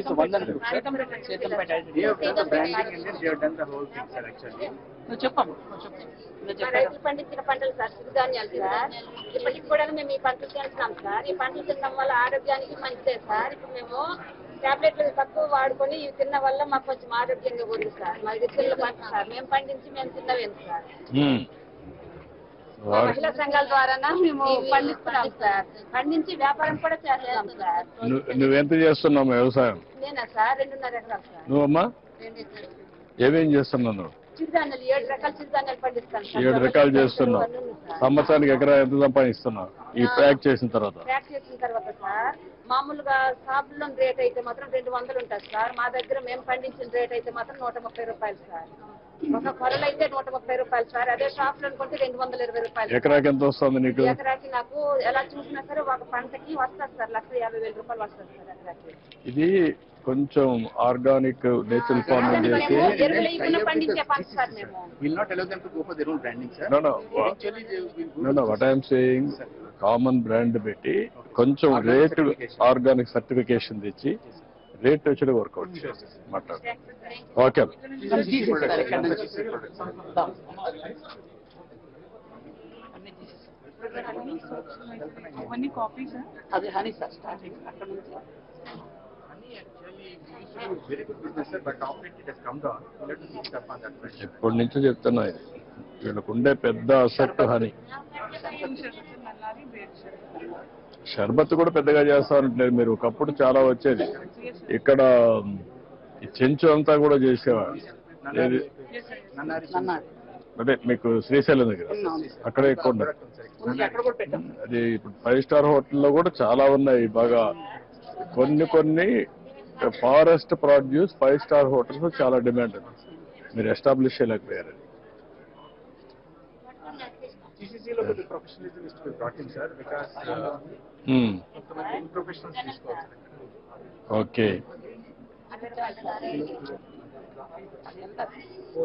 So one then they have done the branding and then they have done the whole thing, sir. Actually. రైతులు పండించిన పంటలు sir సిరిధాన్యాలు sir ఇప్పటికి కూడా మేము ఈ పంటలు తింటున్నాం సార్. ఈ పంటలు తినడం వల్ల ఆరోగ్యానికి మంచిదే సార్. ఇప్పుడు మేము టాబ్లెట్లు తక్కువ వాడుకొని ఇవి తిన్న వల్ల మాకు కొంచెం ఆరోగ్యంగా ఉంది సార్. మాది పిల్లల పంట సార్. మేము పండించి మేము తిన్నవేం సార్. మహిళా సంఘాల ద్వారా మేము పండిస్తున్నాం సార్. పండించి వ్యాపారం కూడా చేస్తున్నాం సార్. నువ్వెంత చేస్తున్నావు వ్యవసాయం? నేనా సార్ 2.5 ఎకరాలు సార్. నువ్వమ్మా ఏమేం చేస్తున్నావు? చిరుధాన్యాలు 7 రకాల చిరుధాన్యాలు పండిస్తాను. 7 రకాలు చేస్తున్నావు. సంవత్సరానికి ఎకరా ఎంత సంపాదిస్తున్నావు ఈ ప్యాక్ చేసిన తర్వాత? ప్యాక్ చేసిన తర్వాత సార్ మామూలుగా షాపుల్లో రేట్ అయితే మాత్రం 200 ఉంటుంది సార్. మా దగ్గర మేము పండించిన రేట్ అయితే మాత్రం 130 రూపాయలు సార్. ఒక కొరలు అయితే 130 రూపాయలు సార్. అదే షాప్ లో అనుకుంటే 220 రూపాయలు. ఎకరాకి ఎంత వస్తుంది నీకు? ఎకరాకి నాకు ఎలా చూసినా సరే ఒక పంటకి వస్తుంది సార్ 1,50,000 రూపాయలు వస్తుంది సార్ ఎకరాకి. ఇది కొంచెం ఆర్గానిక్ నేచురల్ ఫార్మింగ్ చేసి పండించే పంట సార్. మేము will not allow them to go for their own branding, sir. No. Eventually they will go. No. What I am saying, common brand పెట్టి కొంచెం రేట్ ఆర్గానిక్ సర్టిఫికేషన్ తెచ్చి రేట్ వచ్చి work out మాట్లాడు. Okay అది హనీ సార్ స్టార్టింగ్ అక్కడ నుంచి. Very good business, sir, but of late it has come down. We'll have to keep up on that front. ఇప్పటి నుంచి చెప్తున్నా ఇది వీళ్ళకుండే పెద్ద అసెట్ హనీ. షర్బత్ కూడా పెద్దగా చేస్తారంటలేదు మీరు. ఒకప్పుడు చాలా వచ్చేది ఇక్కడ ఈ చెంచు అంతా కూడా చేసేవాడు. అదే మీకు శ్రీశైలం దగ్గర అక్కడ ఎక్కువ ఉండదు. అది ఇప్పుడు 5 స్టార్ హోటల్లో కూడా చాలా ఉన్నాయి బాగా. కొన్ని ఫారెస్ట్ ప్రొడ్యూస్ 5 స్టార్ హోటల్స్ చాలా డిమాండ్ ఉంది. మీరు ఎస్టాబ్లిష్ చేయలేకపోయారు. GCC లో the professionalism is to be brought in, sir, because కొంతమంది professionals తీసుకోవాలి. ఓకే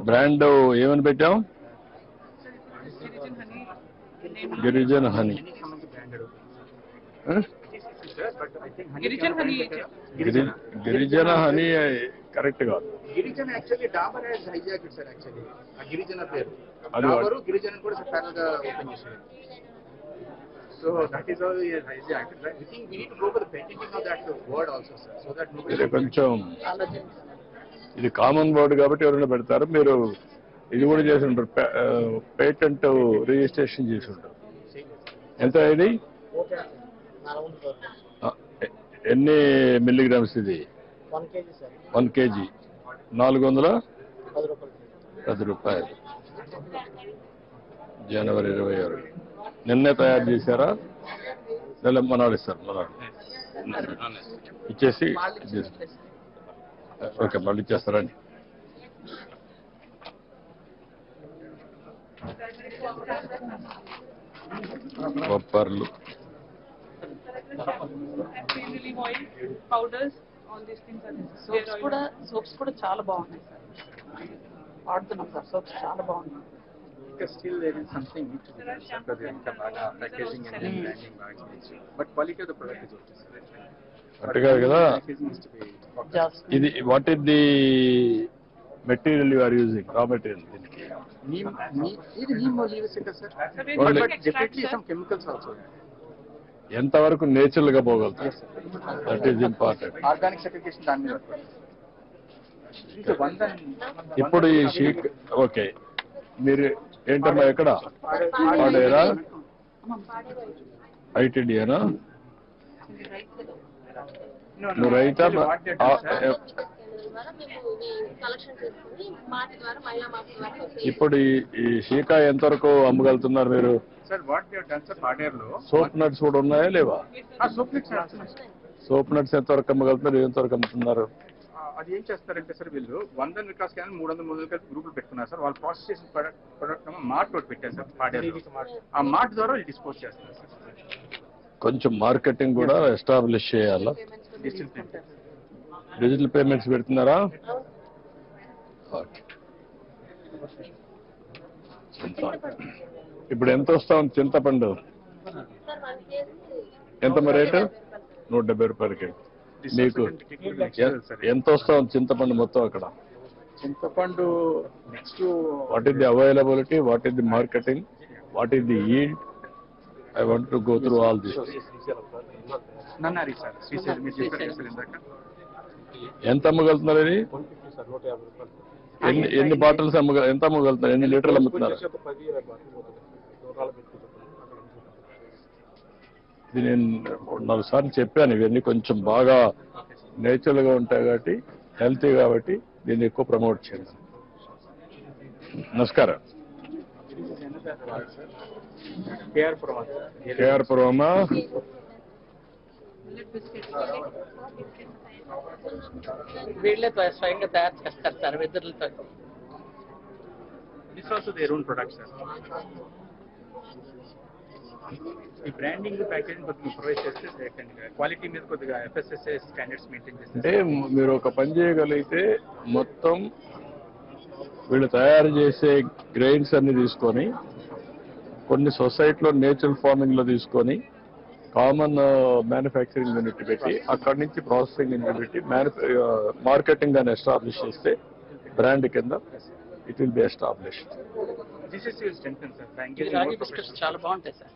బ్రాండ్ ఏమని పెట్టాం? గిరిజన్ హనీ. గిరిజన హనీ కరెక్ట్ కాదు. గిరిజన actually Dabur has hijacked sir. Actually ఆ గిరిజన పేరు డాబరు గిరిజన కూడా ప్యానల్ గా ఓపెన్ చేశారు. So that is how he has hijacked. I think we need to go for the patenting of that word also sir, so that ఇది కొంచెం ఇది కామన్ వర్డ్ కాబట్టి ఎవరైనా పెడతారు. మీరు ఇది కూడా చేసి ఉంటారు, పేటెంట్ రిజిస్ట్రేషన్ చేసి ఉంటారు. ఎంత ఇది? ఎన్ని మిల్లీగ్రామ్స్ ఇది? 1 kg 410 రూపాయలు. జనవరి 26 నిన్నే తయారు చేశారా? నెల మనాడు ఇస్తారు. మనాడు ఇచ్చేసి ఓకే మళ్ళీ ఇచ్చేస్తారండి. బొప్పర్లు సోప్స్ కూడా చాలా బాగున్నాయి సార్. వాడుతున్నాం సార్ సోప్స్ చాలా బాగున్నాయి. Still there is something need to be done, sir, because there is packaging and branding bags, but quality of the product is okay, sir. అంటే కాదు కదా Packaging needs to be ఇది. What is the material you are using? Raw material దీనికి neem leaves it, sir, but definitely some chemicals also. ఎంత వరకు natural గా పోగలుగుతారు? That is important. Organic certification దాని మీద ఇప్పుడు ఈ షీక్ ఓకే. మీరు ఏంటమ్మా ఎక్కడ పాడేరా? ఐటీడీనా? నువ్వు రైతా? ఇప్పుడు ఈ షీకా ఎంతవరకు అమ్మగలుగుతున్నారు మీరు? సోప్ నట్స్ కూడా ఉన్నాయా లేవా? సోప్ నట్స్ ఎంతవరకు అమ్మగలుగుతున్నారు? ఎంతవరకు అమ్ముతున్నారు? అది ఏం చేస్తారంటే సార్ వీళ్ళు 100 వికాస్ కానీ 300 కలిపి గ్రూపులు పెట్టుకున్నారు సార్. వాళ్ళు ప్రాసెస్ చేసిన ప్రొడక్ట్ మార్ట్ ఒకటి పెట్టారు సార్ పాడేరు. ఆ మార్ట్ ద్వారా వాళ్ళు డిస్పోజ్ చేస్తారు సార్. కొంచెం మార్కెటింగ్ కూడా ఎస్టాబ్లిష్ చేయాలా? డిజిటల్ పేమెంట్స్ పెడుతున్నారా? ఇప్పుడు ఎంత వస్తా ఉంది చింతపండు? ఎంత రేటు? 170 రూపాయలకి. మీకు ఎంత వస్తుంది చింతపండు మొత్తం అక్కడ? చింతపండు next what is the availability, what is the marketing, what is the yield? I want to go through all this. నన్నారి సార్, శ్రీశైలం మీరు చెప్పారు సార్ ఇందాక. ఎంత అమ్మగలుగుతున్నారు ఇది? ఎన్ని బాటిల్స్ ఎంత అమ్మగలుగుతున్నారు? ఎన్ని లీటర్లు అమ్ముతున్నారు? ఇది నేను 4 సార్లు చెప్పాను, ఇవన్నీ కొంచెం బాగా నేచురల్ గా ఉంటాయి కాబట్టి, హెల్తీ కాబట్టి దీన్ని ఎక్కువ ప్రమోట్ చేయండి. నమస్కారం. కేఆర్ పురమా వీళ్ళే స్వయంగా తయారు చేస్తారు సార్, వెదురులతో. This also their own product sir. ఈ బ్రాండింగ్ ప్యాకేజింగ్ కొద్దిగా ప్రొవైడ్ చేస్తే క్వాలిటీ మీద కొద్దిగా FSSAI స్టాండర్డ్స్ మెయింటైన్ చేస్తే. అంటే మీరు ఒక పని చేయగలిగితే మొత్తం వీళ్ళు తయారు చేసే గ్రెయిన్స్ అన్ని తీసుకొని కొన్ని సొసైటీలో నేచురల్ ఫార్మింగ్ లో తీసుకొని కామన్ మ్యానుఫ్యాక్చరింగ్ యూనిట్ పెట్టి అక్కడి నుంచి ప్రాసెసింగ్ యూనిట్ పెట్టి మార్కెటింగ్ అని ఎస్టాబ్లిష్ చేస్తే బ్రాండ్ కింద ఇట్ విల్ బి ఎస్టాబ్లిష్. రాగి బిస్కెట్స్ చాలా బాగుంటాయి సార్.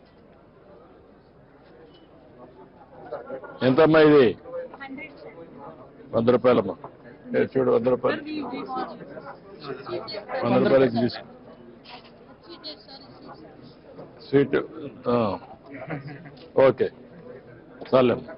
ఎంతమ్మా ఇది? 100 రూపాయలమ్మా. చూడు 100 రూపాయలు, 100 రూపాయలకి తీసుకో. Sweet okay చాలేమ్మా.